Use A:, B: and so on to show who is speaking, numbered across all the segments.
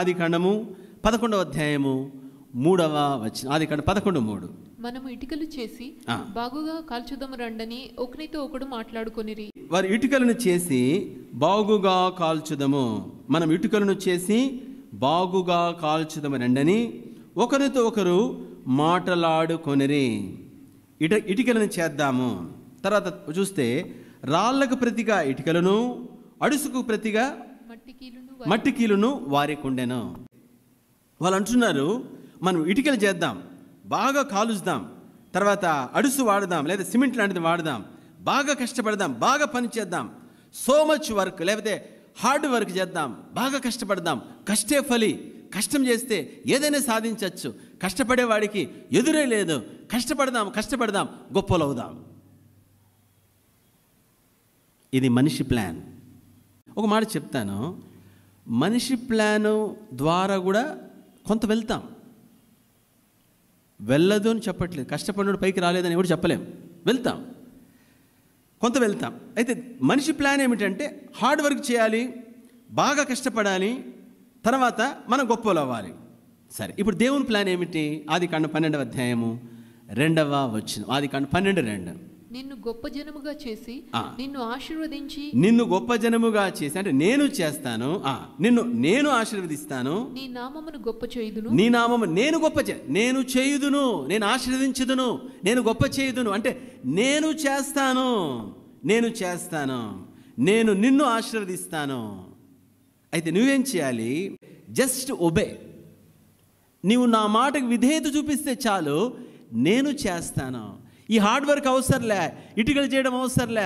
A: ఆదికాండము 11వ అధ్యాయము 3వ వచనం. ఆదికాండం 11:3.
B: మనము ఇటుకలు చేసి బాగుగా కాల్చుదము రండని ఒకనితో ఒకడు మాట్లాడుకొనిరి.
A: వారు ఇటుకలను చేసి బాగుగా కాల్చుదము, మనం ఇటుకలను చేసి బాగుగా కాల్చుదము రండని ఒకరితో ఒకరు మాట్లాడుకొనిరి. ఇటుకలను చేద్దాము. తర్వాత చూస్తే రాళ్లకు ప్రతిగా ఇటుకలను, అడుసుకు ప్రతిగా మట్టికీలును వారికి ఉండెను. వాళ్ళు అంటున్నారు, మనం ఇటుకలు చేద్దాం, బాగా కాలుస్తాం, తర్వాత అడుసు వాడదాం, లేదా సిమెంట్ లాంటిది వాడదాం, బాగా కష్టపడదాం, బాగా పని చేద్దాం, సో మచ్ వర్క్, లేకపోతే హార్డ్ వర్క్ చేద్దాం, బాగా కష్టపడదాం, కష్టే ఫలి, కష్టం చేస్తే ఏదైనా సాధించవచ్చు, కష్టపడేవాడికి ఎదురే లేదు, కష్టపడదాం గొప్పలు అవుదాం. ఇది మనిషి ప్లాన్. ఒక మాట చెప్తాను, మనిషి ప్లాను ద్వారా కూడా కొంత వెళ్తాం, వెళ్ళదు అని చెప్పట్లేదు, కష్టపడినోడు పైకి రాలేదని ఎవరు చెప్పలేం, వెళ్తాం, కొంత వెళ్తాం. అయితే మనిషి ప్లాన్ ఏమిటంటే హార్డ్ వర్క్ చేయాలి, బాగా కష్టపడాలి, తర్వాత మనం గొప్పలు అవ్వాలి. సరే, ఇప్పుడు దేవుని ప్లాన్ ఏమిటి? ఆదికాండం 12వ అధ్యాయము 2వ వచనం. ఆదికాండం 12:2.
B: నిన్ను గొప్ప జనముగా చేసి నిన్ను ఆశీర్వదించి,
A: నిన్ను గొప్ప జనముగా చేసి అంటే నేను చేస్తాను, నేను ఆశీర్వదిస్తాను,
B: నీ నామమును గొప్ప చేయుదును,
A: నీ నామము నేను నేను చేయుదును, నేను ఆశీర్వదించుదును, నేను గొప్ప చేయుదును అంటే నేను చేస్తాను, నేను నిన్ను ఆశీర్వదిస్తాను. అయితే నువ్వేం చేయాలి? Just obey. నీవు నా మాటకు విధేయత చూపిస్తే చాలు, నేను చేస్తాను. ఈ హార్డ్ వర్క్ అవసరంలే, ఇటుకలు చేయడం అవసరంలే,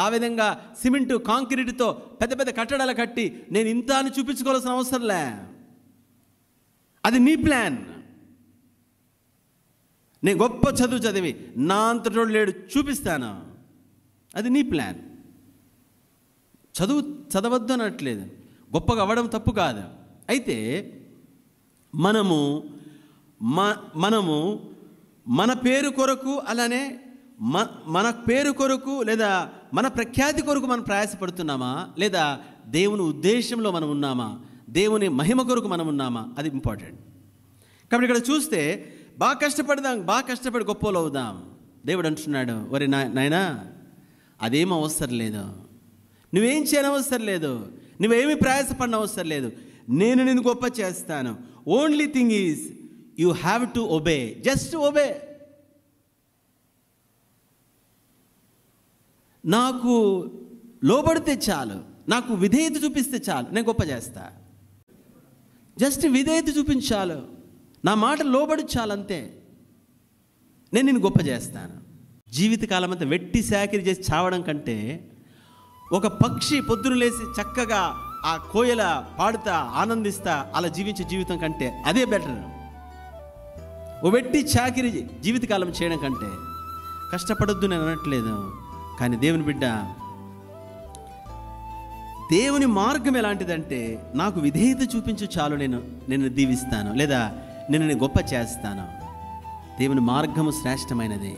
A: ఆ విధంగా సిమెంటు కాంక్రీట్తో పెద్ద పెద్ద కట్టడాలు కట్టి నేను ఇంత అని చూపించుకోవాల్సిన అవసరంలే. అది నీ ప్లాన్. నేను గొప్ప చదువు చదివి నా అంతటోడు లేడు చూపిస్తాను, అది నీ ప్లాన్. చదువు చదవద్దు అనట్లేదు, గొప్పగా అవ్వడం తప్పు కాదు. అయితే మనము మన పేరు కొరకు, అలానే మన పేరు కొరకు లేదా మన ప్రఖ్యాతి కొరకు మనం ప్రయాసపడుతున్నామా, లేదా దేవుని ఉద్దేశంలో మనం ఉన్నామా, దేవుని మహిమ కొరకు మనం ఉన్నామా, అది ఇంపార్టెంట్. కాబట్టి ఇక్కడ చూస్తే బాగా కష్టపడి గొప్పలు అవుదాం. దేవుడు అంటున్నాడు, ఒరే నాయనా, అదేం అవసరం లేదు, నువ్వేం చేయనవసరం లేదు, నువ్వేమి ప్రయాసపడిన అవసరం లేదు, నేను నిన్ను గొప్ప చేస్తాను. Only thing is you have to obey, just obey. నాకు లోబడితే చాలు, నాకు విధేయత చూపిస్తే చాలు, నేను గొప్ప చేస్తా. జస్ట్ విధేయత చూపించాలు, నా మాట లోబడి చాలు, అంతే, నేను నిన్ను గొప్ప చేస్తాను. జీవితకాలం అంతా వెట్టి చాకిరీ చేసి చావడం కంటే, ఒక పక్షి పొద్దున లేచి చక్కగా ఆ కోయల పాడుతా ఆనందిస్తా అలా జీవించే జీవితం కంటే అదే బెటర్. ఓ వెట్టి చాకిరీ జీవితకాలం చేయడం కంటే. కష్టపడొద్దు నేను అనట్లేదు, కానీ దేవుని బిడ్డ, దేవుని మార్గం ఎలాంటిదంటే నాకు విధేయత చూపించు చాలు, నేను దీవిస్తాను, లేదా నేను గొప్ప చేస్తాను. దేవుని మార్గము శ్రేష్టమైనది.